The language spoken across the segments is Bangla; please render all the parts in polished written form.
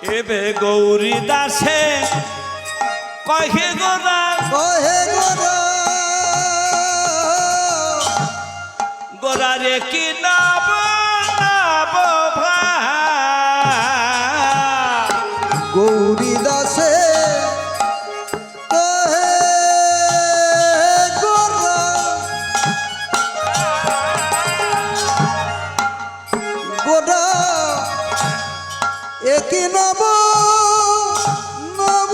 এবে গৌরী দাসে কহে গোরা গোরা রে কি নব নব গৌরী দাসে কহে গোরা গোরা একই নব নব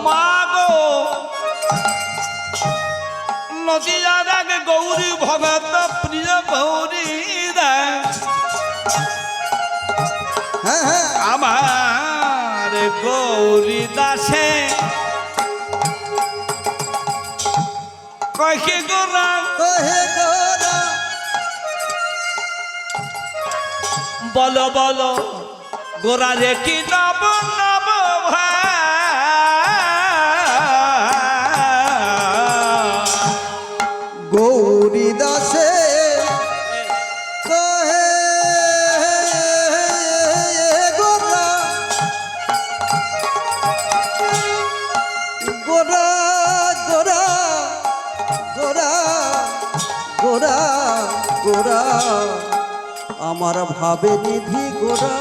মাগো নদিয়ার আগে গৌরী ভগত প্রিয় গৌরী হ্যাঁ হ্যাঁ আমার গৌরী দাসে কহে গোরা কহে গোরা বলো বলো গোরা রে কি নব নব গৌরী দাসে কহে গোরা গোরা গোরা গোরা গোরা গোরা আমার ভাবে নিধি গোরা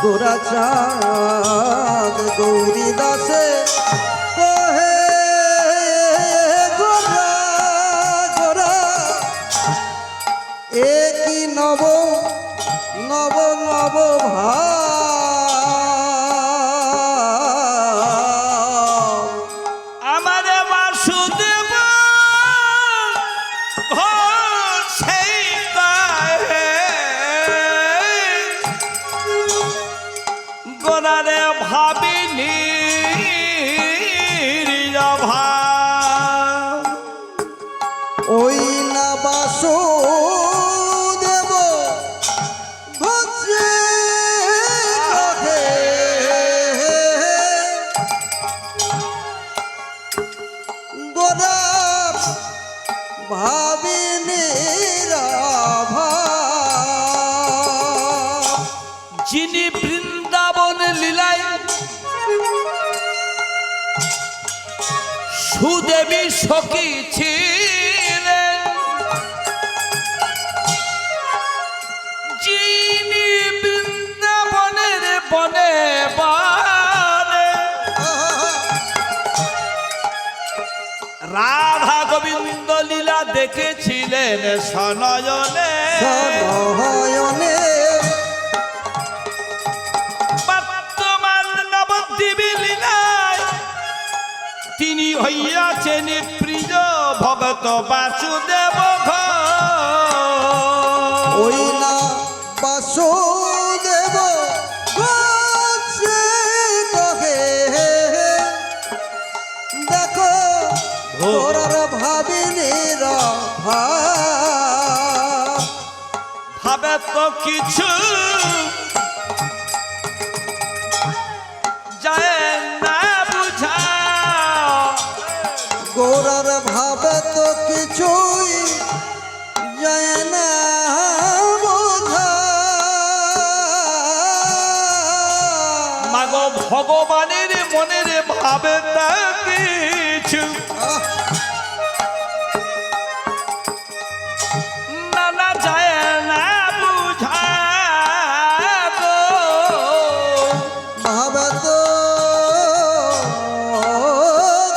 গোরা চাঁদ গৌরী দাসে কহে গোরা গোরা একই নব নব নব ভাব আমার বাসুদেব ঘর সেই গায়ে গোরা রে ভাবিনি ভাব ওই না বাসুদেব ভজে রাখে গোরা ভাবিনি রাভা যিনি বৃন্দাবন লীলায় সুদেবী সখী ছিলেন যিনি বৃন্দাবনের বনে বনে রাধা গোবিন্দ লীলা দেখেছিলেন সনয়নে সনয়নে বর্তমান নবদ্বীপী লীলায় তিনি হইয়াছেন প্রিয় ভগত বাসুদেব ওই না বাসুদেব ভজে কহে দেখো ঘোরার ভাবিনি রাভা ভাবে তো কিছু যায় না বুঝা গোরার ভাবে তো কিছুই যায় না বোঝা মাগো ভগবানের মনের ভাবে তা কিছু নানা যায় না বুঝা গো ভাবে তো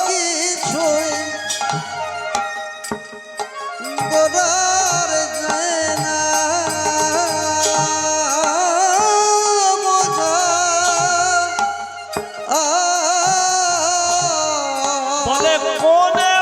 কিছুই গোরার যায় না বোঝা বলে কোনে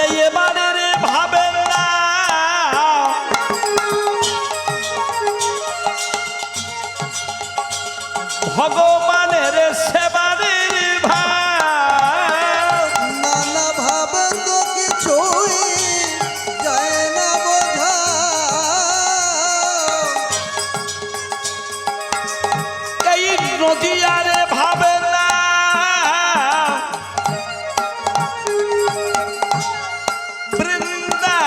বলে এবারে রে ভাবেন না ভগবানের সেবারের ভাব নানা ভাবে তো কিছুই যায় না বোঝা এই নদী আরে ভাবেন না বৃন্দা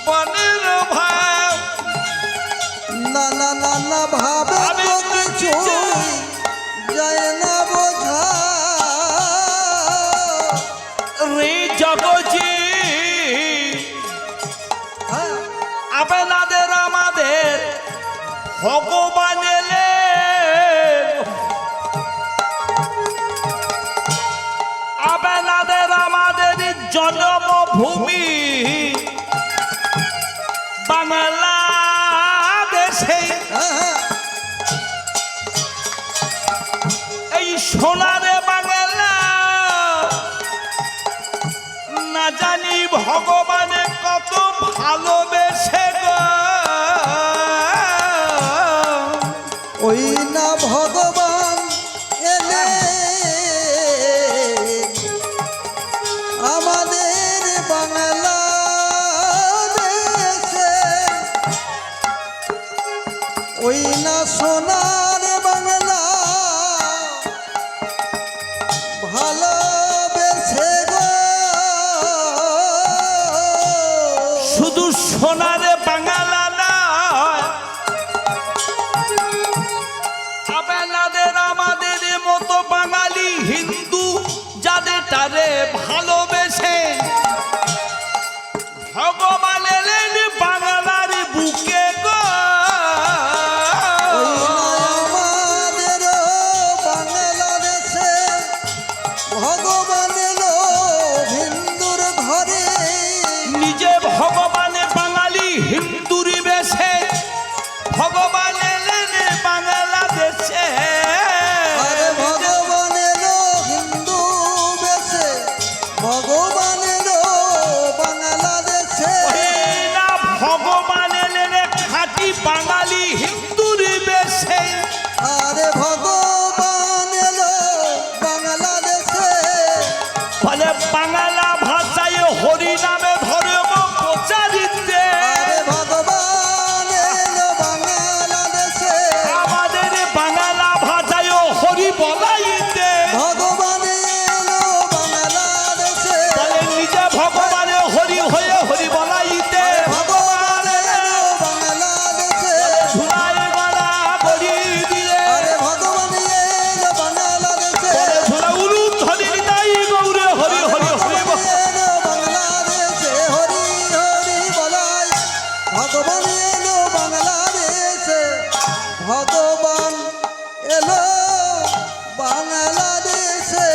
বনের ভাব নানা নানা ভাবে তো কিছুই যায় না বোঝা রে জগজি হ্যাঁ, আপনাদের আমাদের ভগবান এলেন আপনাদের আমাদের জন্মভূমি বাংলাদেশে হ্যাঁ, এই সোনারে বাংলা না জানি ভগবানে কত ভালোবেসে গো ওই না ভগবান এলে আমাদের বাংলাদেশে ওই না সোনার বাংলা ভালোবেসে গো শুধু সোনারে বাংলা নয় আপনাদের আমাদের মতো বাঙালি হিন্দু যাদের তারে ভালোবেসে ভগবান এলেন বাংলার বুকে গো ওই না আমাদের বাংলাদেশে ভগবান এলো হিন্দুর ঘরে নিজে ভগবানে বাঙালি হিন্দুরি বেশে ভগবান এলেন বাংলাদেশে আরে ভগবান এলো হিন্দু বেশে ভগবান এলো বাংলাদেশে ওই না ভগবান এলেন খাঁটি বাঙালি হিন্দুরি বেশে আরে ভগবান এলো বাংলাদেশে ফলে বাংলা ভাষায় হরি নামে ধর্ম প্রচারিতে আরে ভগবান এলো বাংলাদেশে আমাদের বাংলা ভাষায় হরি বলাইতে ভগবান এলো বাংলাদেশে ফলে নিজে ভগবানে হরি হয়ে হরি বলাইতে ভগবান এলো বাংলাদেশে ঝুলাই গলা করি দিয়ে আরে ভগবান এলো বাংলাদেশে পরে ঝুলা উলু ধরি তাই গৌরে হরি হরি হরি বল। এলো বাংলাদেশে হরি হরি বলাই ভগবান এলো বাংলাদেশে ভগবান এলো বাংলাদেশে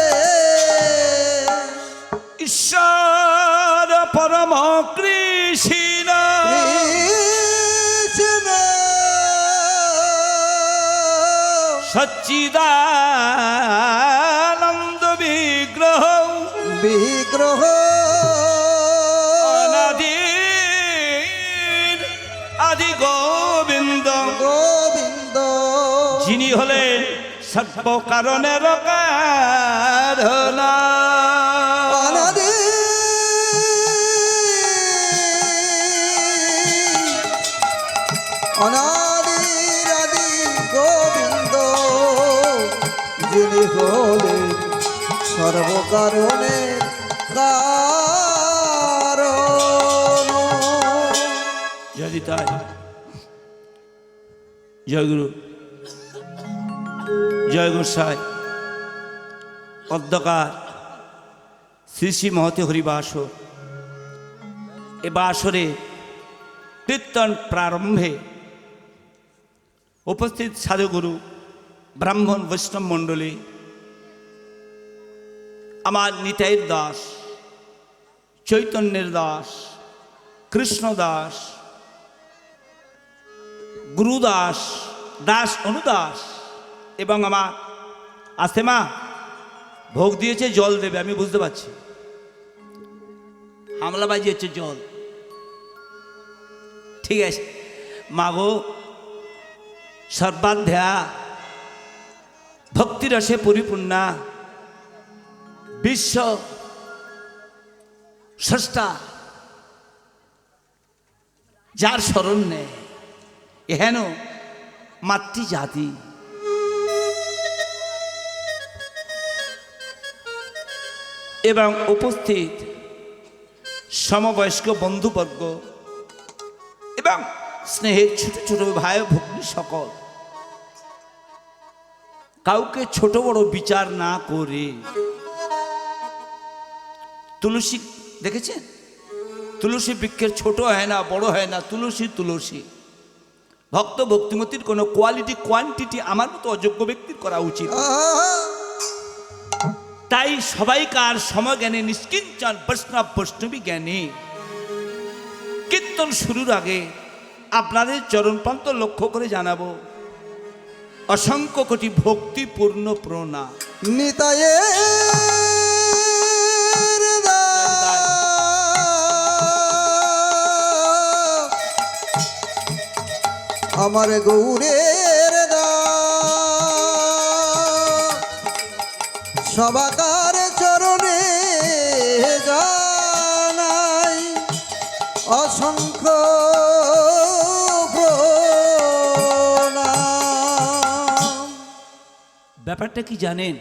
ঈশ্বর পরম কৃষ্ণ কৃষ্ণ সচ্চিদানন্দ বিগ্রহ বিগ্রহ অনাদির আদি গোবিন্দ গোবিন্দ যিনি হলেন সর্ব কারণের কারণ অনাদি অনাদির আদি গোবিন্দ যিনি হলেন সর্বকারণে কারণ যদি তাই জয় গুরু জয় গোসাই অধ্যকার শ্রী শ্রী মহতে হরিবাসর এ বাসরে কীর্তন প্রারম্ভে উপস্থিত সাধুগুরু ব্রাহ্মণ বৈষ্ণব মণ্ডলী আমার নিতাইয়ের দাস চৈতন্যের দাস কৃষ্ণ দাস গুরুদাস দাস অনুদাস এবং আমার আস্তেমা ভোগ দিয়েছে জল দেবে, আমি বুঝতে পারছি। হামলা বাজিয়েছে জল, ঠিক আছে। মাগো সর্বাধ্যা ভক্তিরসে পরিপূর্ণা বিশ্ব স্রষ্টা, যার শরণ নেয় এহেন মাতৃজাতি, এবং উপস্থিত সমবয়স্ক বন্ধুবর্গ এবং স্নেহের ছোট ছোট ভাই ভগ্নী সকল, কাউকে ছোট বড় বিচার না করে, তুলসী দেখেছেন, তুলসী বৃক্ষের ছোট হয় না বড় হয় না, তুলসী তুলসী। ভক্ত ভক্তিমতির কোনো কোয়ালিটি কোয়ান্টিটি আমার মতো অযোগ্য ব্যক্তির করা উচিত। তাই সবাইকার সমজ্ঞানে নিষ্কিঞ্চন বৈষ্ণব বৈষ্ণবী জ্ঞানী কীর্তন শুরুর আগে আপনাদের চরণপ্রান্ত লক্ষ্য করে জানাবো অসংখ্য কোটি ভক্তিপূর্ণ প্রণাম। নিতায়ে আমার গৌরের সবাকার চরণে জানাই অসংখ্য প্রণাম। ব্যাপারটা কি জানেন,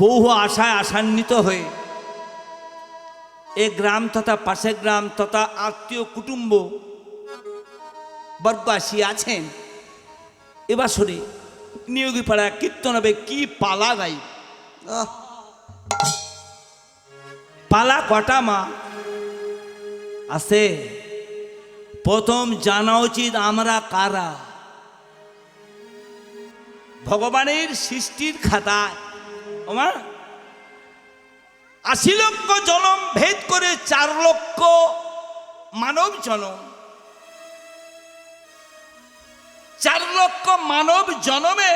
বহু আশায় আশান্বিত হয়ে এ গ্রাম তথা পাশের গ্রাম তথা আত্মীয় কুটুম্ব বর্গ আসিয়াছেন এবছরে নিয়োগীপাড়া কীর্তন হবে। কি পালা গাই, পালা কটা মা আছে? প্রথম জানা উচিত আমরা কারা। ভগবানের সৃষ্টির খাতায় আমার ৮০ লক্ষ জনম ভেদ করে ৪ লক্ষ মানব জনম, ৪ লক্ষ মানব জনমে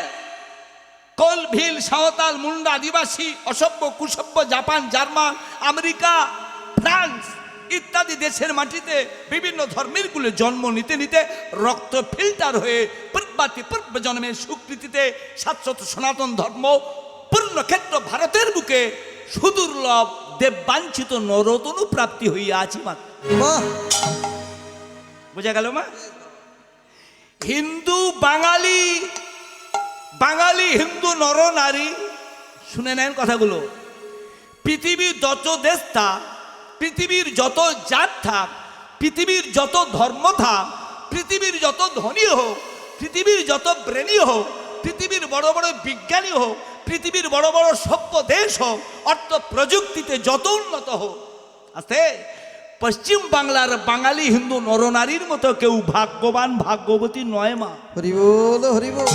কোল ভিল সাঁওতাল মুন্ডা আদিবাসী অসভ্য কুসভ্য জাপান জার্মান আমেরিকা ফ্রান্স ইত্যাদি দেশের মাটিতে বিভিন্ন ধর্মের কুলে জন্ম নিতে নিতে রক্ত ফিল্টার হয়ে পূর্বাতি পূর্ব জন্মের স্বীকৃতিতে শাশ্বত সনাতন ধর্ম পূর্ণক্ষেত্র ভারতের বুকে সুদুর্লভ দেববাঞ্ছিত নরতনু প্রাপ্তি হইয়াছি মাত্র। বোঝা গেল মা? হিন্দু বাঙালি, বাঙালি হিন্দু নর নারী, শুনে নেন কথাগুলো। পৃথিবীর যত দেশ থাক, পৃথিবীর যত জাত থাক, পৃথিবীর যত ধর্ম থাক, পৃথিবীর যত ধনী হোক, পৃথিবীর যত ব্রেনী হোক, পৃথিবীর বড় বড় বিজ্ঞানী হোক, পৃথিবীর বড় বড় সভ্য দেশ হোক, অর্থ প্রযুক্তিতে যত উন্নত হোক, আছে পশ্চিম বাংলার বাঙালি হিন্দু নরনারীর মতো কেউ ভাগ্যবান ভাগ্যবতী নয় মা। হরি বল হরি বল।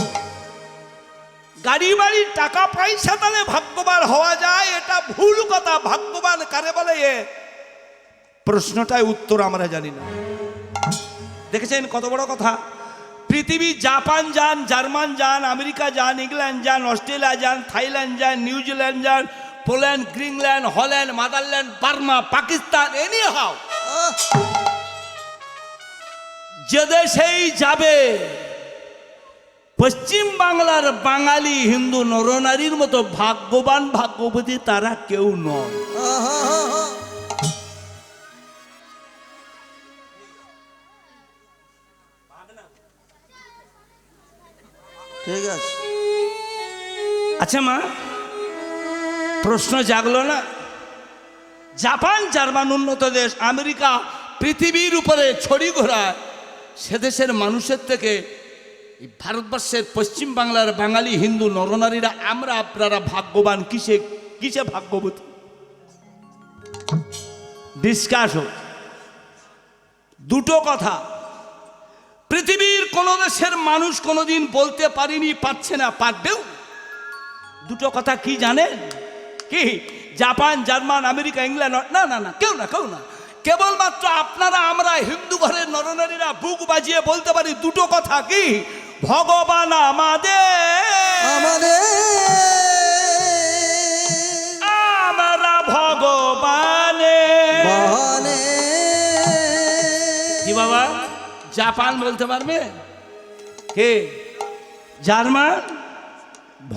গাড়ি বাড়ি টাকা পয়সা তাহলে ভাগ্যবান হওয়া যায়, এটা ভুল কথা। ভাগ্যবান কারে বলে এ প্রশ্নটাই উত্তর আমরা জানি না। দেখেছেন কত বড় কথা? পৃথিবী জাপান যান, জার্মান যান, আমেরিকা যান, ইংল্যান্ড যান, অস্ট্রেলিয়া যান, থাইল্যান্ড যান, নিউজিল্যান্ড যান, Poland, Greenland, Holland, motherland, Burma, Pakistan, anyhow যে দেশেই যাবে পশ্চিম বাংলার বাঙালি হিন্দু নরনারীর মতো ভাগ্যবান ভাগ্যবতী তারা কেউ নয়। ঠিক আছে। আচ্ছা মা, প্রশ্ন জাগলো না? জাপান জার্মান উন্নত দেশ, আমেরিকা পৃথিবীর উপরে ছড়ি ঘোরায়, সে দেশের মানুষের থেকে ভারতবর্ষের পশ্চিম বাংলার বাঙালি হিন্দু নরনারীরা আমরা আপনারা ভাগ্যবান কিসে কিসে ভাগ্যবতী? ডিসকাস হোক। দুটো কথা পৃথিবীর কোন দেশের মানুষ কোনোদিন বলতে পারিনি, পারছে না, পারবেও। দুটো কথা কি জানেন? কি জাপান জার্মান আমেরিকা ইংল্যান্ড, না না না, কেউ না, কেউ না। কেবলমাত্র আপনারা আমরা হিন্দু ঘরের নরনারীরা বুক বাজিয়ে বলতে পারি দুটো কথা। কি? ভগবান আমাদের বাবা জাপান বলতে পারবে? কে? জার্মান?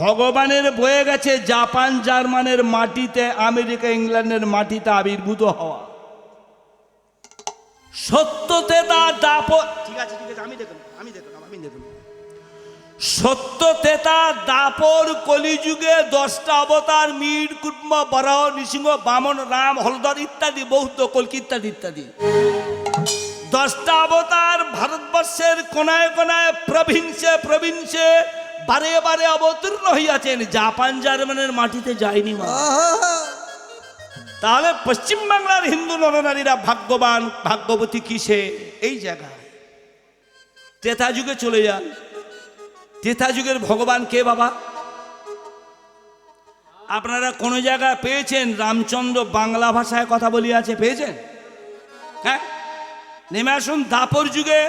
ভগবানের বয়ে গেছে জাপান জার্মানের মাটিতে, আমেরিকা ইংল্যান্ডের মাটিতে আবির্ভূত হওয়া। সত্যতে তা দাপর, ঠিক আছে আমি দেখুন সত্য তেতা দাপর কলিযুগে 10টা অবতার মীর কুটুম্ব বরাহ নৃসিংহ বামন রাম হলধর ইত্যাদি বৌদ্ধ কল্কি ইত্যাদি ইত্যাদি 10টা অবতার ভারতবর্ষের কোনায় কোনায় প্রভিন্সে বারে বারে অবতীর্ণ হইয়াছেন, জাপান জার্মানের মাটিতে যায়নি মা। তাহলে পশ্চিমবাংলার হিন্দু নরনারীরা ভাগ্যবান ভাগ্যবতী কিসে? এই জায়গায়। ত্রেতা যুগে চলে যান, ত্রেতা যুগের ভগবান কে বাবা? আপনারা কোন জায়গায় পেয়েছেন রামচন্দ্র বাংলা ভাষায় কথা বলিয়াছে? পেয়েছেন? হ্যাঁ, নেমে আসুন। দাপর যুগে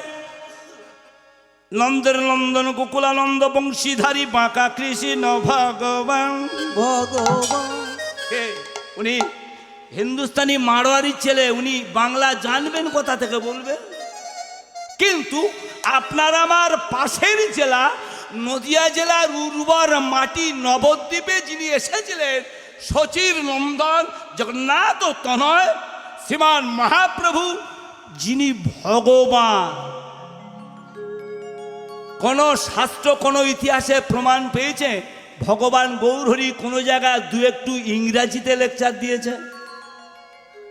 নন্দের নন্দন গোকুলানন্দ বংশীধারী বাঁকা কৃষ্ণ ভগবান কে? উনি হিন্দুস্তানি মারোয়ারির ছেলে, উনি বাংলা জানবেন কোথা থেকে বলবেন? কিন্তু আপনার আমার পাশের জেলা নদিয়া জেলার উর্বর মাটি নবদ্বীপে যিনি এসেছিলেন, শচীর নন্দন জগন্নাথ তনয় শ্রীমান মহাপ্রভু, যিনি ভগবান। কোন শাস্ত্র কোন ইতিহাসে প্রমাণ পেয়েছে ভগবান গৌরহরি কোন জায়গায় দু একটু ইংরাজিতে লেকচার দিয়েছে?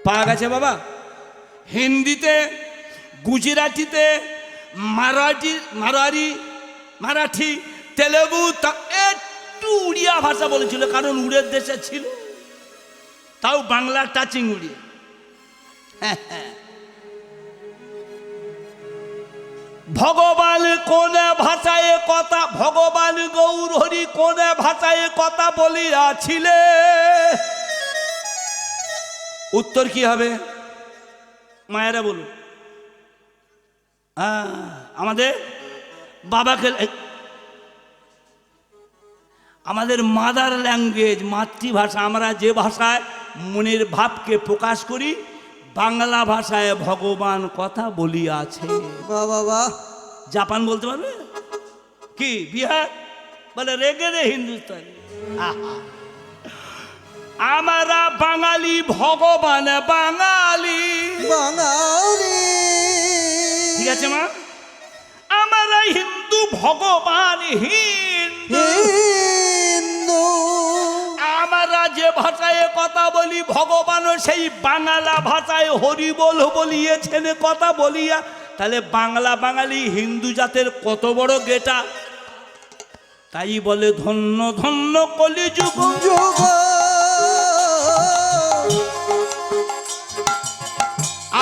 পাওয়া গেছে বাবা? হিন্দিতে, গুজরাটিতে, মারাঠি, তেলেগু, একটু উড়িয়া ভাষা বলেছিল, কারণ উড়ের দেশে ছিল, তাও বাংলা টাচিং উড়িয়ে। ভগবান কোন ভাষায় কথা, ভগবান গৌরহরি কোন ভাষায় কথা বলিয়াছিলে? উত্তর কি হবে মায়েরা বলুন? আমাদের বাবাকে, আমাদের মাদার ল্যাঙ্গুয়েজ, মাতৃভাষা, আমরা যে ভাষায় মনের ভাবকে প্রকাশ করি, বাংলা ভাষায় ভগবান কথা বলিয়াছে। বাবা জাপান বলতে পারবে? কি বিহার বলে রেগে রে হিন্দুস্তানি। আমরা বাঙালি, ভগবান বাঙালি। ঠিক আছে মা, আমরা হিন্দু, ভগবান হিন্দু। আমরা যে ভাষায় কথা বলি, ভগবানও সেই বাংলা ভাষায় হরি বল বলিয়েছেন কথা বলিয়া। তাহলে বাংলা বাঙালি হিন্দু জাতের কত বড় গেটা! তাই বলে ধন্য ধন্য কলিযুগ যুগ,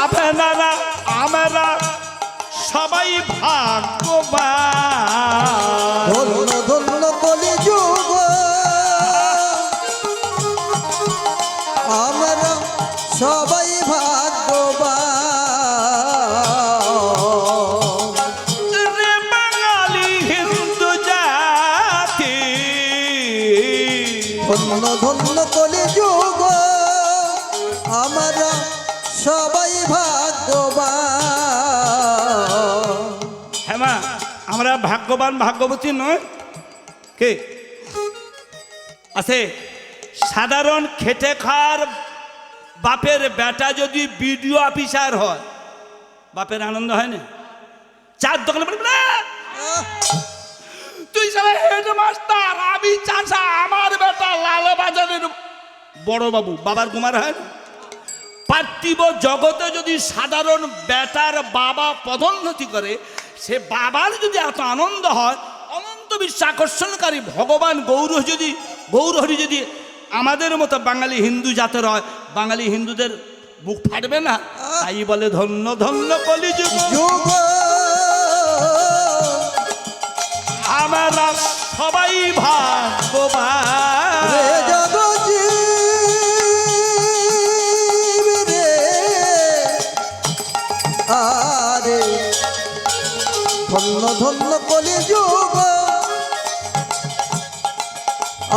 আপনারা আমরা সবাই ভাগ্যবান। ধন্য ধন্য কলিযুগ, আমরা সবাই ভাগ্যবান। রে বাঙালি হিন্দু জাতি, ধন্য ধন্য কলিযুগ, আমরা সবাই ভাগ্যবান। হ্যাঁ মা, আমরা ভাগ্যবান ভাগ্যবতী নয়? কে আছে? সাধারণ খেটে খাওয়ার বাপের বেটা যদি বিডিও অফিসার হয়, বাপের আনন্দ হয় না? চার দোকানে তুই সবাই হেডমাস্টার, আমি চাষা, আমার বেটা লালে বাজারের বড় বাবু, বাবার কুমার হয় না? পার্থিব জগতে যদি সাধারণ বেটার বাবা পদোন্নতি করে, সে বাবার যদি এত আনন্দ হয়, অনন্ত বিশ্ব আকর্ষণকারী ভগবান গৌরহরি যদি আমাদের মতো বাঙালি হিন্দু জাতের হয়, বাঙালি হিন্দুদের বুক ফাটবে না? তাই বলে ধন্য ধন্য কলিযুগ যুগ, আমরা সবাই ভাগ্যবান। রে জগজীব রে, আরে ধন্য ধন্য কলিযুগ,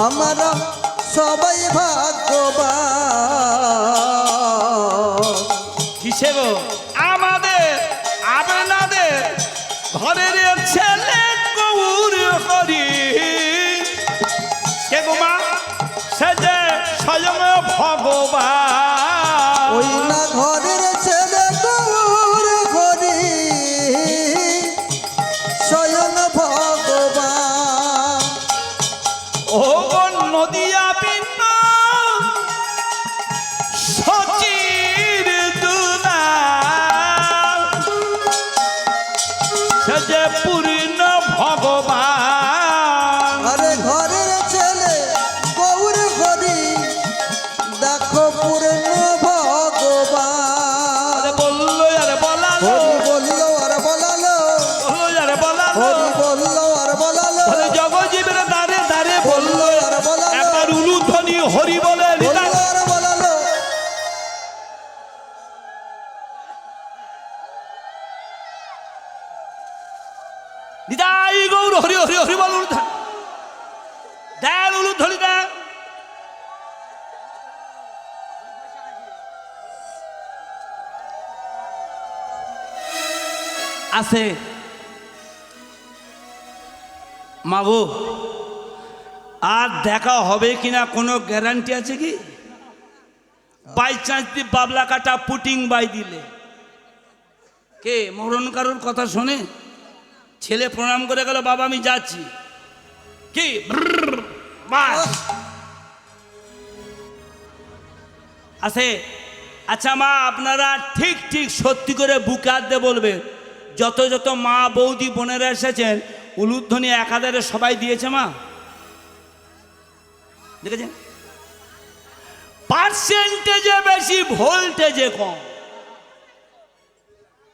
আমরা সবাই ভাগ্যবান। কিসে গো? আমাদের ঘরের ছেলে গৌর হরি কে গো মা সে যে স্বয়ং ভগবান ওই না ঘরের ছেলে গৌর হরি স্বয়ং ভগবান। ও নদিয়া পিন্ন সচির দুলা সে যে পূর্ণ ভগবান আরে ঘরের ছেলে গৌর হরি দেখো পূর্ণ ভগবান। আরে বললো আরে বলালো হরি বললো আর বলালো, বললো আরে বলালো হরি বললো আর বলালো, বলে জগজীবের দ্বারে দ্বারে বললো আর বলালো, একবার উলুধ্বনি হরি বলে নিতাই। বললো আর বলালো। নিতাই গৌর হরি হরি হরি বল উলুধ্বনি দেন উলুধ্বনি দেন। আছে মাগো আর দেখা হবে কিনা কোনো গ্যারান্টি আছে কি? বাই চান্স দি বাবলা কাটা পুটিং বাই দিলে কে মরণ কারোর কথা শোনে? ছেলে প্রণাম করে গেল, বাবা আমি যাচ্ছি, কি ব্রর, বাস আছে। আচ্ছা মা আপনারা ঠিক ঠিক সত্যি করে বুকে হাত দিয়ে বলবেন, যত যত মা বৌদি বোনেরা এসেছেন উলুধ্বনি একাধারে সবাই দিয়েছে মা? দেখেছেন পার্সেন্টেজে বেশি ভোল্টেজে কম।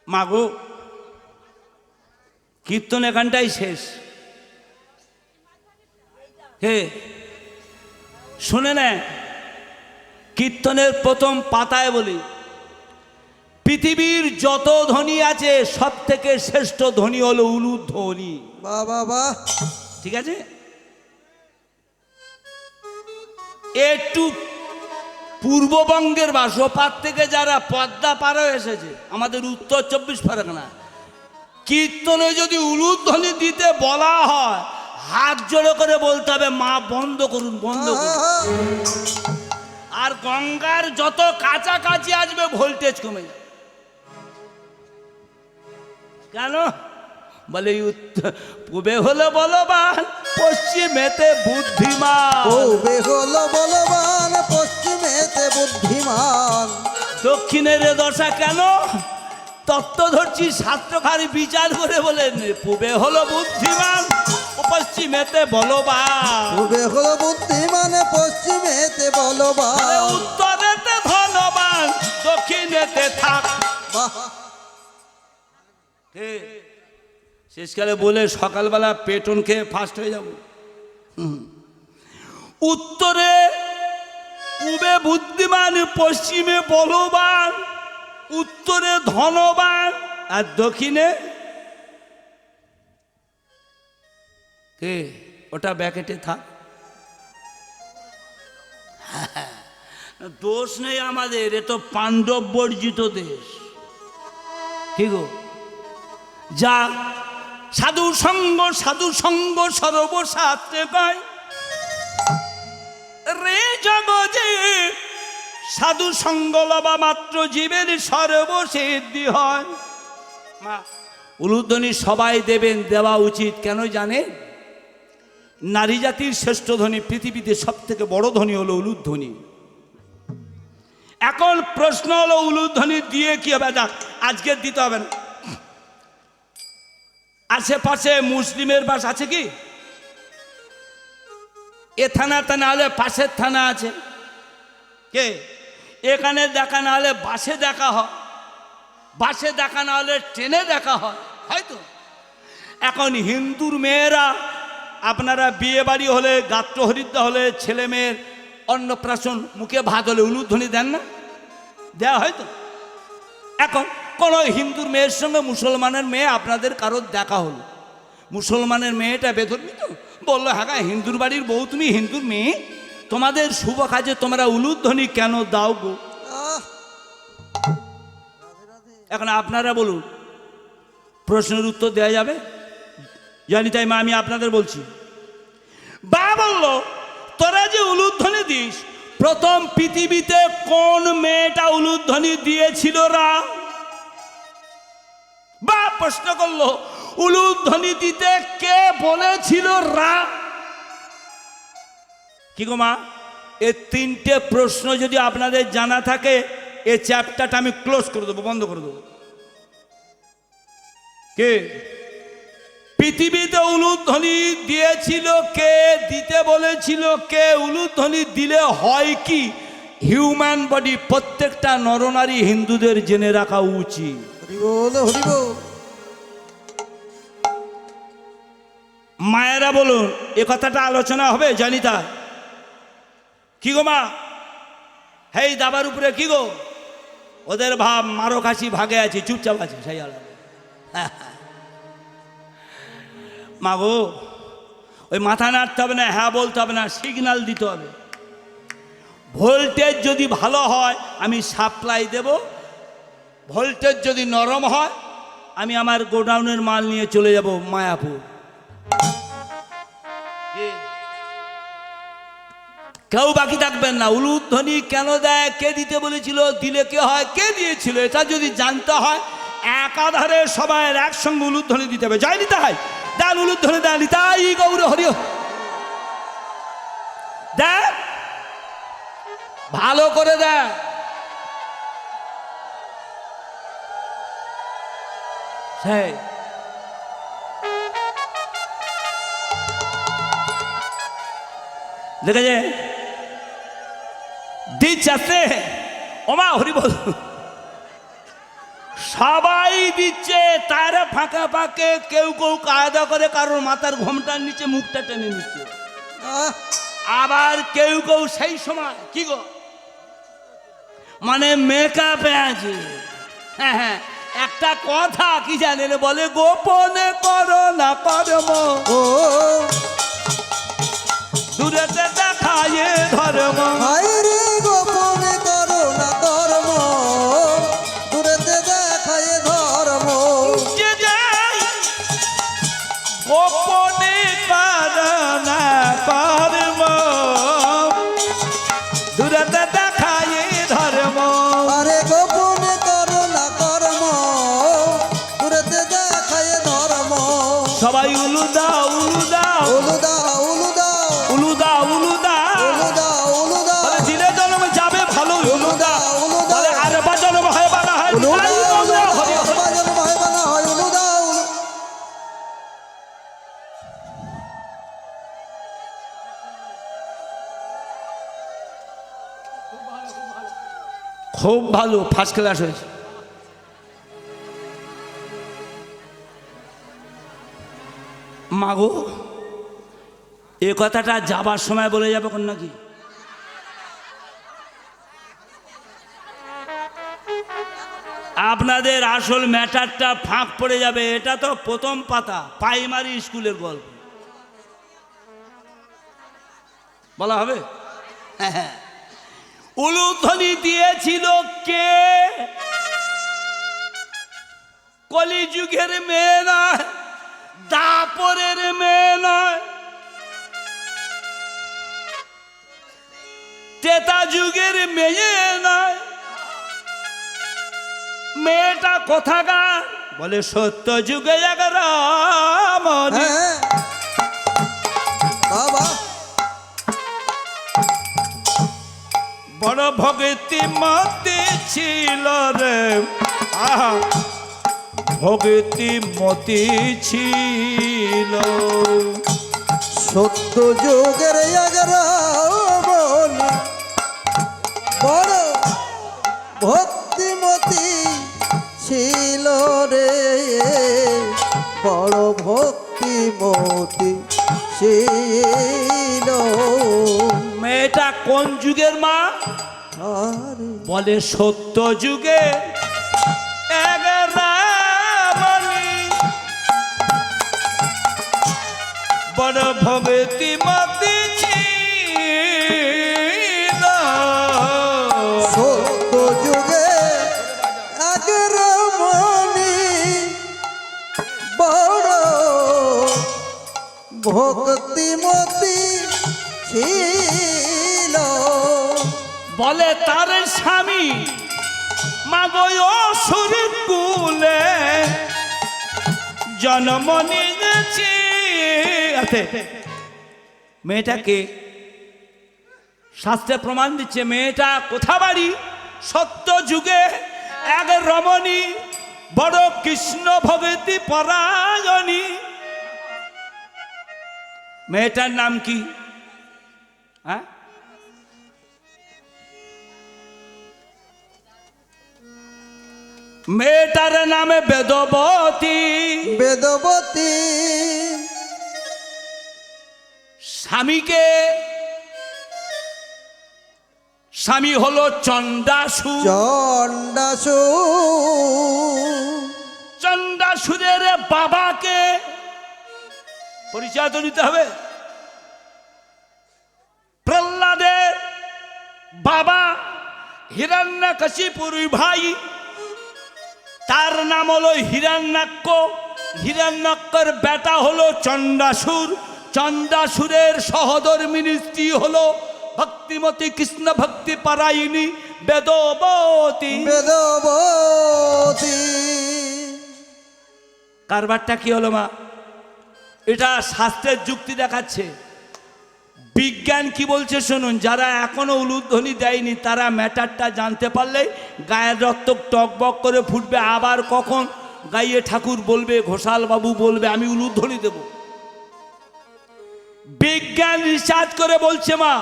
মাগো কীর্তন এখানটাই শেষ। হে শুনে না, কীর্তনের প্রথম পাতায় বলি পৃথিবীর যত ধ্বনি আছে সব থেকে শ্রেষ্ঠ ধ্বনি হলো উলুধ্বনি। বাহ বাহ বাহ, ঠিক আছে, একটু পূর্ববঙ্গের বাসপাত থেকে যারা পদ্মা পারও এসেছে আমাদের উত্তর 24 পরগনা, কীর্তনে যদি উলুধ্বনি দিতে বলা হয় হাত জোড়ো করে বলতে হবে মা বন্ধ করুন বন্ধ করুন। আর গঙ্গার যত কাছাকাছি আসবে ভোল্টেজ কমে যাবে। কেন বলে পূবে হলো বলবান পশ্চিমেতে বুদ্ধিমান, পূবে হলো বলবান পশ্চিমেতে বুদ্ধিমান। দক্ষিণের এ দশা কেন? তত্ত্বধর্ষী শাস্ত্রকারী বিচার করে বলেন পূবে হলো বুদ্ধিমান পশ্চিমেতে বলবান, পূবে হলো বুদ্ধিমান পশ্চিমেতে বলবান। উত্তরেতে ধনবান দক্ষিণেতে থাক। বাহ, শেষকালে বলে সকালবেলা পেটন খেয়ে ফাস্ট হয়ে যাব। উত্তরে পূবে বুদ্ধিমান পশ্চিমে বলবান, উত্তরে ধনবান আর দক্ষিণে কে? ওটা ব্যাকেটে থাক। দোষ নেই আমাদের, এ তো পাণ্ডব বর্জিত দেশ। কি গো যা সাধু সঙ্গ সর্বশাস্ত্রে গায় রে জগজে, সাধু সঙ্গ লবা মাত্র জীবের সর্বসিদ্ধি হয়। মা উলুধ্বনি সবাই দেবেন, দেওয়া উচিত। কেন জানেন? নারী জাতির শ্রেষ্ঠ ধ্বনি, পৃথিবীতে সব থেকে বড় ধ্বনি হলো উলুধ্বনি। এখন প্রশ্ন হলো উলুধ্বনি দিয়ে কি হবে? আজকে দিতে হবে না। আশেপাশে মুসলিমের বাস আছে কি? এ থানাতে না হলে পাশের থানা আছে, কে এখানে দেখা না হলে বাসে দেখা হয়, বাসে দেখা না হলে ট্রেনে দেখা হয়, হয়তো। এখন হিন্দুর মেয়েরা আপনারা বিয়ে বাড়ি হলে গাত্র হরিদ্রা হলে ছেলে মেয়ের অন্নপ্রাশন মুখে ভাত হলে উলুধ্বনি দেন না? দেওয়া হয়তো। এখন কোনো হিন্দুর মেয়ের সঙ্গে মুসলমানের মেয়ে আপনাদের কারোর দেখা হলো, মুসলমানের মেয়েটা বেধর্মী তো বললো হ্যাঁ হিন্দুর বাড়ির বউ তুমি হিন্দুর মেয়ে, তোমাদের শুভ কাজে তোমরা উলুধ্বনি কেন দাও গো? এখন আপনারা বলুন প্রশ্নের উত্তর দেওয়া যাবে? জানি, তাই মা আমি আপনাদের বলছি। বা বলল, তোরা যে উলুধ্বনি দিস, প্রথম পৃথিবীতে কোন মেয়েটা উলুধ্বনি দিয়েছিল রা? বা প্রশ্ন করলো, উলুধ্বনি দিতে কে বলেছিল রা? কি গো মা, এই তিনটে প্রশ্ন যদি আপনাদের জানা থাকে, এই চ্যাপ্টারটা আমি ক্লোজ করে দেবো, বন্ধ করে দেবো। কে পৃথিবীতে উলুধ্বনি দিয়েছিল, কে দিতে বলেছিল, কে উলুধ্বনি দিলে হয় কি? হিউম্যান বডি প্রত্যেকটা নরনারী হিন্দুদের জেনে রাখা উচিত। হরি বল, হরি বল। মায়েরা বলুন, এ কথাটা আলোচনা হবে জানি তা। কি গো মা, হেই দাবার উপরে কি গো? ওদের ভাব মারো খাসি ভাগে আছে, চুপচাপ আছে, সেই আলাদা। মা গো, ওই মাথা নাড়তে হবে না, হ্যাঁ বলতে হবে না, সিগন্যাল দিতে হবে। ভোল্টেজ যদি ভালো হয় আমি সাপ্লাই দেব, ভোল্টেজ যদি নরম হয় আমি আমার গোডাউনের মাল নিয়ে চলে যাব মায়াপুর। কেউ বাকি থাকবেন না। উলুধ্বনি কেন দেয়, কে দিতে বলেছিল, দিলে কে হয়, কে দিয়েছিল, এটা যদি জানতে হয় একাধারে সবাই একসঙ্গে উলুধ্বনি দিতে হবে। যায়নি তাই দেন উলুধ্বনি দেন, তাই গৌর হরি। দেখ ভালো করে দেখ। সেই দেখেছে দিচ্ছে, ওমা হরি বল, সবাই দিচ্ছে। তার ফাঁকা ফাঁকে কেউ কেউ কায়দা করে কারোর মাথার ঘোমটার নিচে মুখটা টেনে নিচ্ছে। আবার কেউ কেউ সেই সময় কি গো মানে মেকআপে আছে। হ্যাঁ হ্যাঁ, একটা কথা কি জানেন, বলে গোপনে করো না কর্ম, ও দূরেতে দেখায় ধর্ম। হায় রে গোপনে করো না কর্ম, দূরেতে দেখায় ধর্ম। যে যাই গোপনে করো না কর্ম, দূরেতে দেখায় ধর্ম। আরে গোপনে করো না কর্ম, দূরেতে দেখায় ধর্ম। সবাই উলু দাও, উলু দাও, উলু দাও, উলু দাও, উলু দাও, উলু দাও। উলু দাও, উলু দাও, বলে দিলে জন্ম যাবে ভালো, উলু দাও। উলু দাও, বলে আর বা জন্ম হয় বানা হয়, উলু তাই দাও, গৌর হরি হরি। বাজন ভয় বানা হয়, উলু দাও, উলু। খুব ভালো, ফার্স্ট ক্লাস হয়েছে। মাগো, এ কথাটা যাবার সময় বলে যাবে কোন নাকি? আপনাদের আসল ম্যাটারটা ফাঁক পড়ে যাবে। এটা তো প্রথম পাতা, প্রাইমারি স্কুলের গল্প। বলা হবে? হ্যাঁ, উলুধ্বনি দিয়েছিল কে? কলিযুগের মেয়ে নয়, দাপরের মেয়ে নয়, ত্রেতা যুগের মেয়ে নয়। মেয়েটা কোথাকার? বলে সত্য যুগে এক রামণি। হ্যাঁ বাবা, বড় ভক্তি মতি ছিল রে, আহা ভক্তি মতি ছিল। সত্য যুগের রামণি, বড় ভক্তিমতী ছিল রে, বড় ভক্তিমতী ছিল। মেয়েটা কোন যুগের মা? আরে বলে সত্য যুগে এক রামণি, বড় ভক্তি মতি ছিল। সত্য যুগে এক রামণি, ভক্তিমতী ছিল। বলে তার স্বামী মাগো অসুর কুলে জন্ম নিয়েছে। মেয়েটাকে শাস্ত্রে প্রমাণ দিচ্ছে, মেয়েটা কোথা বাড়ি? সত্য যুগে এক রমণী, বড় কৃষ্ণ ভগবতী পরায়ণী। মেয়েটার নাম কি? হ্যাঁ, মেয়েটার নামে বেদবতী। বেদবতী স্বামীকে, স্বামী হলো চণ্ডাসুর। চণ্ডাসুর চণ্ডাসুরের বাবাকে পরিচয় তো দিতে হবে। প্রহ্লাদের বাবা হিরণ্যকশিপুর ভাই, তার নাম হলো হিরণ্যাক্ষ। হিরণ্যাক্ষর বেটা হলো চণ্ডাসুর। চণ্ডাসুরের সহধর্মিনী স্ত্রী হলো ভক্তিমতী কৃষ্ণ ভক্তি পরায়ণী বেদবতী। বেদবতী কারবারটা কি হলো মা? এটা শাস্ত্রের যুক্তি দেখাচ্ছে। বিজ্ঞান কি বলছে শুনুন। যারা এখনো উলুধ্বনি দেয়নি তারা ম্যাটারটা জানতে পারলেই গায়ের রক্ত টকবক করে ফুটবে। আবার কখন গাইয়ে ঠাকুর বলবে, ঘোষাল বাবু বলবে আমি উলুধ্বনি দেব। বিজ্ঞান রিসার্চ করে বলছে মা,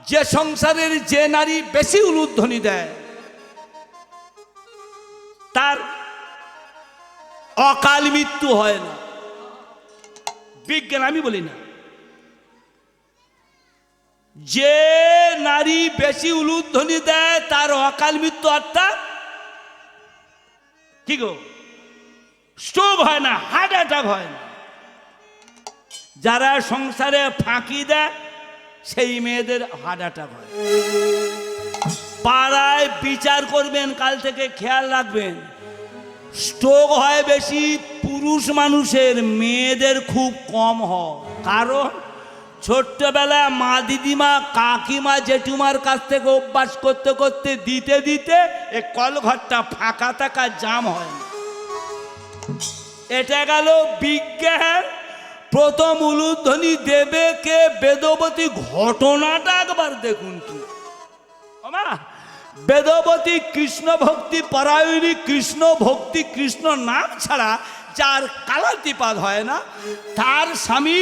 যে সংসারের যে নারী বেশি উলুধ্বনি দেয় তার অকাল মৃত্যু হয় না। বিজ্ঞান, আমি বলি না। যে নারী বেশি উলুধ্বনি দেয় তার অকাল মৃত্যু, অর্থাৎ কি গো, স্ট্রোক হয় না, হার্ট অ্যাটাক হয় না। যারা সংসারে ফাঁকি দেয় সেই মেয়েদের হার্ট অ্যাটাক হয়। পাড়ায় বিচার করবেন, কাল থেকে খেয়াল রাখবেন। স্ট্রোক হয় বেশি পুরুষ মানুষের, মেয়েদের খুব কম হয়। কারণ ছোট্টবেলায় মা দিদিমা কাকিমা জেঠুমার কাছ থেকে অভ্যাস করতে করতে দিতে দিতে এই কলঘরটা ফাঁকা থাকা জাম হয় না। এটা গেল বিজ্ঞান। প্রথম উলুধ্বনি দেবে কে? বেদবতী। ঘটনাটা একবার দেখুন কি মা। বেদবতী কৃষ্ণ ভক্তি পরায়ণী, কৃষ্ণ ভক্তি কৃষ্ণ নাম ছাড়া যার কালাতিপাত হয় না, তার স্বামী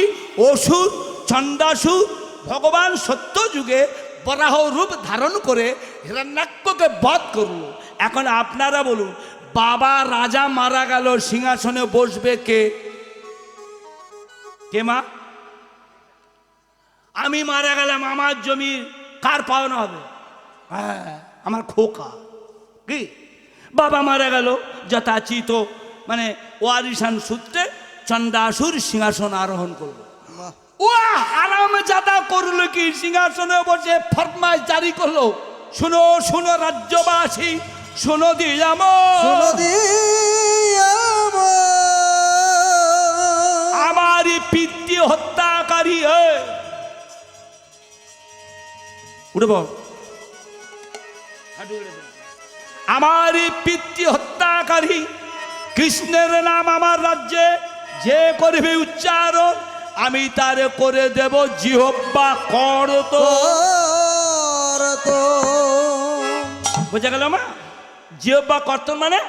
অসুর চণ্ডাসুর ভগবান সত্য যুগে বরাহ রূপ ধারণ করে হিরণ্যাক্ষকে বধ করল। এখন আপনারা বলুন, বাবা রাজা মারা গেল, সিংহাসনে বসবে কে? কে মা? আমি মারা গেলাম, আমার জমি কার পাওনা হবে? হ্যাঁ, আমার খোকা। কি বাবা মারা গেল, যথাচিত মানে ওয়ারিশান সূত্রে চণ্ডাসুর সিংহাসন আরোহণ করলো। ও আরাম জাদা করলো কি, সিংহাসনে বসে ফরমাইশ জারি করলো, শুনো শুনো রাজ্যবাসী, শুনো দিয়াম, আমারই পিতৃ হত্যাকারী। উঠে বল, আমারই পিতৃ হত্যাকারী কৃষ্ণের নাম আমার রাজ্যে যে করবে উচ্চারণ, আমি তারে করে দেব জিহ্বা কর্ত। বোঝা গেল মা? জিহ্বা কর্তন মানে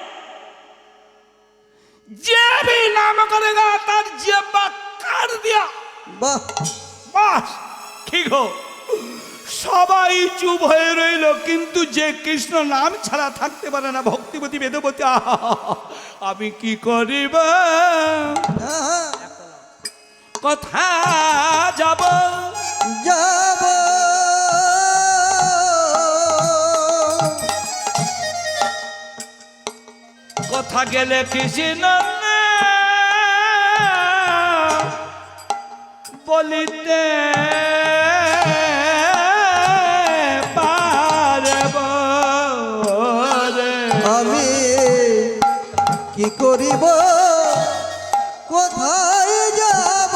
যে भी नाम करेगा তার জিহ্বা কাট দিয়া। বাস ঠিক হো। সবাই চুপ হয়ে রইল, কিন্তু যে কৃষ্ণ নাম ছাড়া থাকতে পারে না, ভক্তিবতী বেদবতী, আমি কি করিব, কথা যাব যাব কথা গেলে কৃষ্ণ বলিতে পারব রে। আমি কি করিব, কোথায় যাব,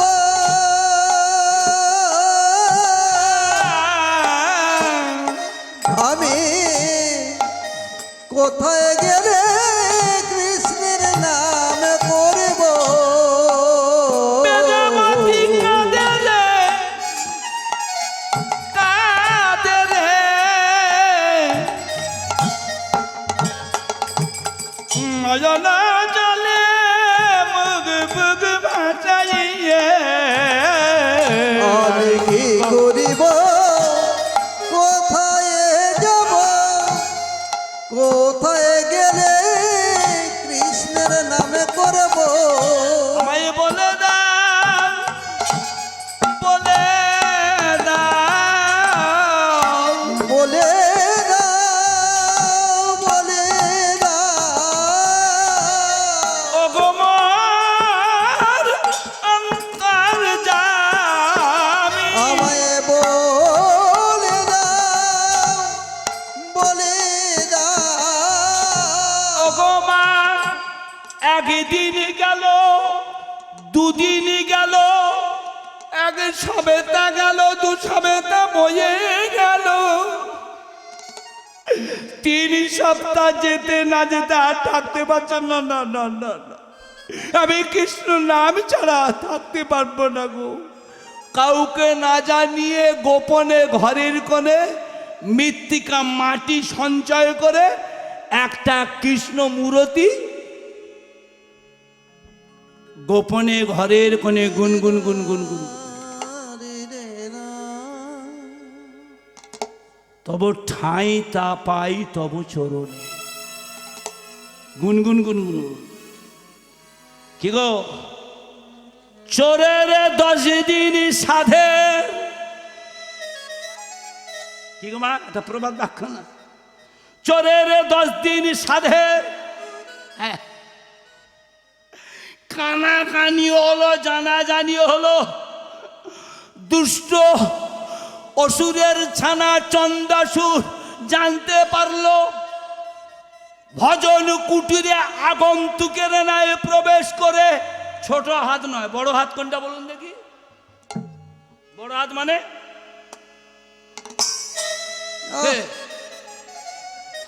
কোথায় গেলে কৃষ্ণের নাম করব বেদবতী কাঁদে রে, কাঁদে রে। নয়না জলে মুখ বুক ভাসাইয়ে আমি কি করিব কোথায় যাব কোথায় গেলে কৃষ্ণের নামে করব আমায় বলে দাও, বলে দাও। বলে দাও বলে দাও ওগো মোর অন্তর জামি, আমায় বলে দাও বলে দাও ওগো মা, একদিন গেল, দুদিন গেল, এক সবেতা গেল, দু সবেতা বয়ে গেল, 3 সপ্তাহ যেতে না যেতে আর থাকতে পারছেন না। না না না না, আমি কৃষ্ণ নাম ছাড়া থাকতে পারবো না গো। কাউকে না জানিয়ে গোপনে ঘরের কোণে মৃত্তিকা মাটি সঞ্চয় করে একটা কৃষ্ণ মূর্তি গোপনে ঘরের কোণে গুনগুন গুনগুন গুন। তব ঠাঁই তা পাই তব চরণে, গুনগুন গুনগুন। কি গো, চোরের 10 দিন সাধে, কি গো মা, এটা প্রবাদ বাক্য না? চোরের 10 দিন সাধে, হ্যাঁ, কানাকানি হলো, জানাজানি হলো, দুষ্ট অসুরের ছানা চন্দাসুর জানতে পারলো, ভজন কুটিরে আগন্তুকের ন্যায় প্রবেশ করে, ছোট হাত নয়, বড় হাত কোনটা বলুন দেখি? বড় হাত মানে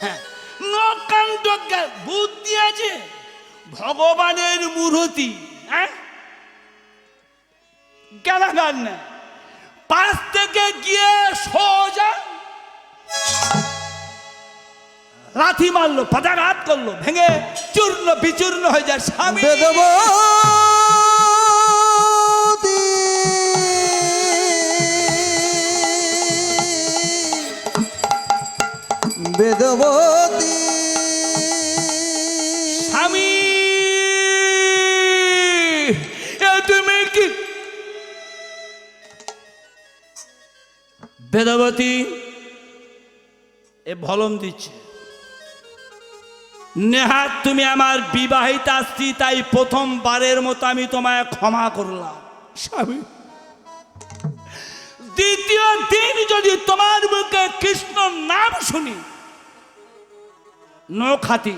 হ্যাঁ, নকান্ত বুদ্ধি আছে, ভগবানের মূর্তি, হ্যাঁ, গান না, পাশ থেকে গিয়ে সোজা লাথি মারলো, পদাঘাত করলো, ভেঙে চূর্ণ বিচূর্ণ হয়ে যায়। স্বামী বেদবতী বেদবতী স্বামী, এ তুমি কি? বেদবতী এ ভলম দিচ্ছে, নেহাত তুমি আমার বিবাহিতা স্ত্রী, তাই প্রথমবারের মতো আমি তোমায় ক্ষমা করলাম। স্বামী, দ্বিতীয় দিন যদি তোমার মুখে কৃষ্ণ নাম শুনি, নো খাতি।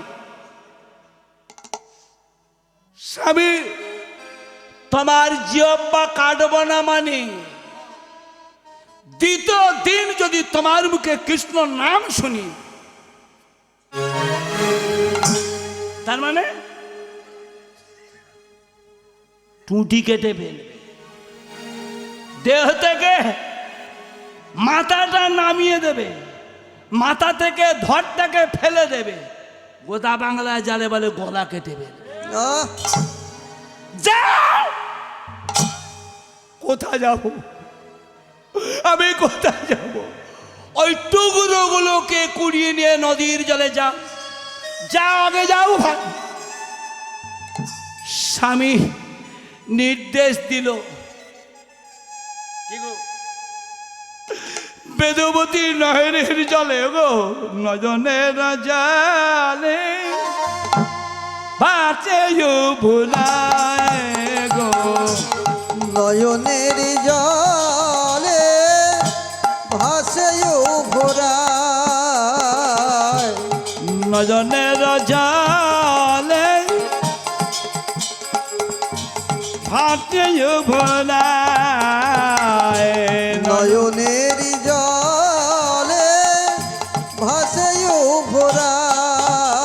স্বামী, তোমার জিহ্বা কাটব না মানে, দ্বিতীয় দিন যদি তোমার মুখে কৃষ্ণ নাম শুনি, তার মানে টুটি কেটে ফেলবে, দেহ থেকে মাথাটা নামিয়ে দেবে, মাথা থেকে ধরটাকে ফেলে দেবে, গোদা বাংলায় জালে বলে গলা কেটে ফেলবে। যাও, কোথায় যাব আমি, কোথায় যাব? ওই টুকরো গুলোকে কুড়িয়ে নিয়ে নদীর জলে যাও, যাও, আগে যাও ভাই। স্বামী নির্দেশ দিল। কি গো, বেদবতী নয়নের জলে গো, নয়নের জলে বাঁচে ভুলায় গো, নয়নের জলে ভাসে ভোরায় নয়নের জলে ভাসে ভুলায়, নয়নের জলে ভাসে ভোরায়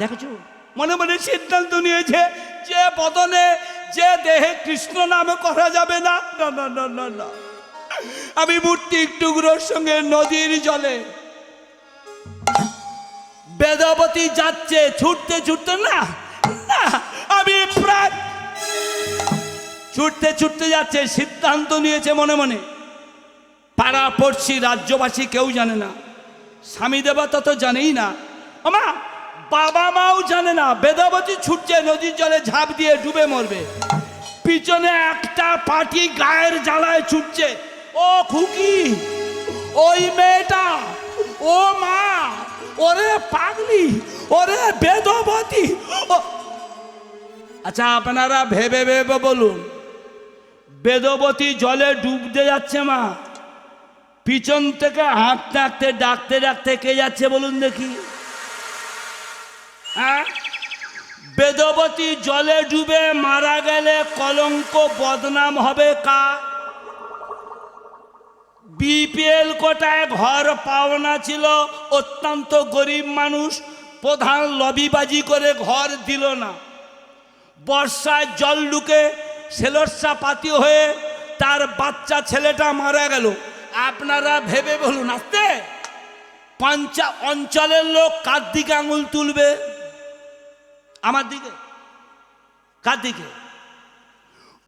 দেখেছো মনে মনে সিদ্ধান্ত নিয়েছে যে বদনে যে দেহে কৃষ্ণ নামে করা যাবে না। না না না না না, আমি মূর্তির টুকরোর সঙ্গে নদীর জলে বেদবতী যাচ্ছে ছুটতে ছুটতে, না না আমি প্রায় ছুটতে ছুটতে যাচ্ছে, সিদ্ধান্ত নিয়েছে মনে মনে। পাড়া পড়ছি রাজ্যবাসী কেউ জানে না, স্বামী দেবতা তো জানেই না, আমা বাবা মাও জানে না। বেদবতী ছুটছে নদীর জলে ঝাঁপ দিয়ে ডুবে মরবে, পিছনে একটা পাটি গায়ের জ্বালায় ছুটছে। ও খুকি, ওই মেয়েটা, ও মা, ওরে পাগলি, ওরে বেদবতী। আচ্ছা আপনারা ভেবে ভেবে বলুন, বেদবতী জলে ডুবতে যাচ্ছে মা, পিছন থেকে হাঁটতে হাঁটতে ডাকতে ডাকতে কে যাচ্ছে বলুন দেখি? হ্যাঁ, বেদবতী জলে ডুবে মারা গেলে কলঙ্ক বদনাম হবে কার? বিপিএল কোটায় ঘর পাওনা ছিল, অত্যন্ত গরিব মানুষ, প্রধান লবিবাজি করে ঘর দিল না। বর্ষায় জল ঢুকে সেলসা পাতি হয়ে তার বাচ্চা ছেলেটা মারা গেল। আপনারা ভেবে বলুন, আসতে অঞ্চলের লোক কার দিকে আঙুল তুলবে? আমার দিকে? কার দিকে?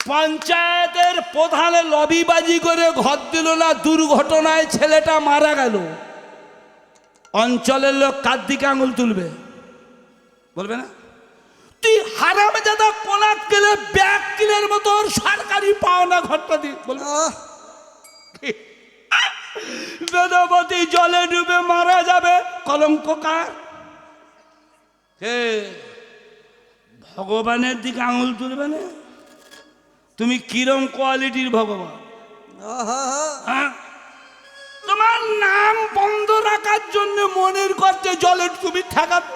পঞ্চায়েতের প্রধানে লবিবাজি করে ঘর দিল না, দুর্ঘটনায় ছেলেটা মারা গেল। অঞ্চলের লোক কার দিকে আঙুল তুলবে? বলবে না? তুই হারামজাদা কোনাক গেলে ব্যাগ কিলের মতো সরকারি পাওনা ঘরটা দি বলবে। বেদবতী জলে ডুবে মারা যাবে, কলঙ্ক কার? ভগবানের দিকে আঙুল তুলবে না? তুমি কিরম কোয়ালিটির ভগবান? হ্যাঁ, তোমার নাম বন্ধ রাখার জন্য মনের করতে জলে তুমি ঠেকাবে।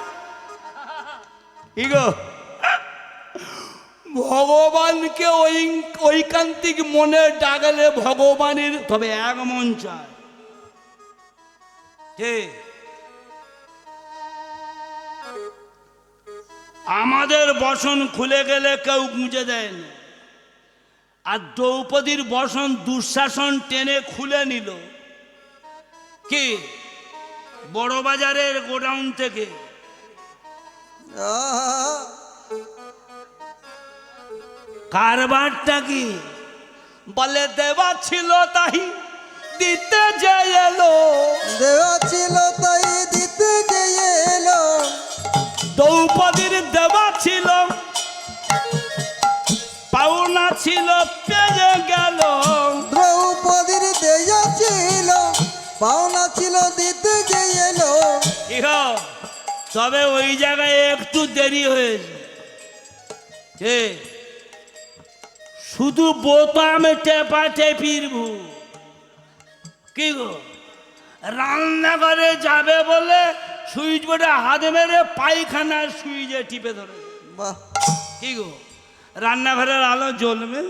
ভগবানকে ঐকান্তিক মনে ডাকলে ভগবানের তবে এক মন চায়। আমাদের বসন খুলে গেলে কেউ গুঁজে দেয় না, আর দ্রৌপদীর বসন দুঃশাসন টেনে খুলে নিল কি বড় বাজারের গোডাউন থেকে। কারবারটা কি বলে? দেওয়া ছিল তাই দিতে যে এলো, দেওয়া ছিল তাই দিতে যে এলো। দ্রৌপদীর দেওয়া ছিল, পাওনা ছিল, পেয়ে গেল। দ্রৌপদীর দেওয়া ছিল, পাওনা ছিল, দিতে যে এলো। তবে ওই জায়গায় একটু দেরি হয়েছে, শুধু বোতাম টেপা টেপির ভুল। কি গো, রান্নাঘরে যাবে বলে সুইচ বোর্ডে হাত মেরে পায়খানার সুইচে টিপে ধরে। বাহ, কি গো, রান্নাঘরের আলো জ্বলবে?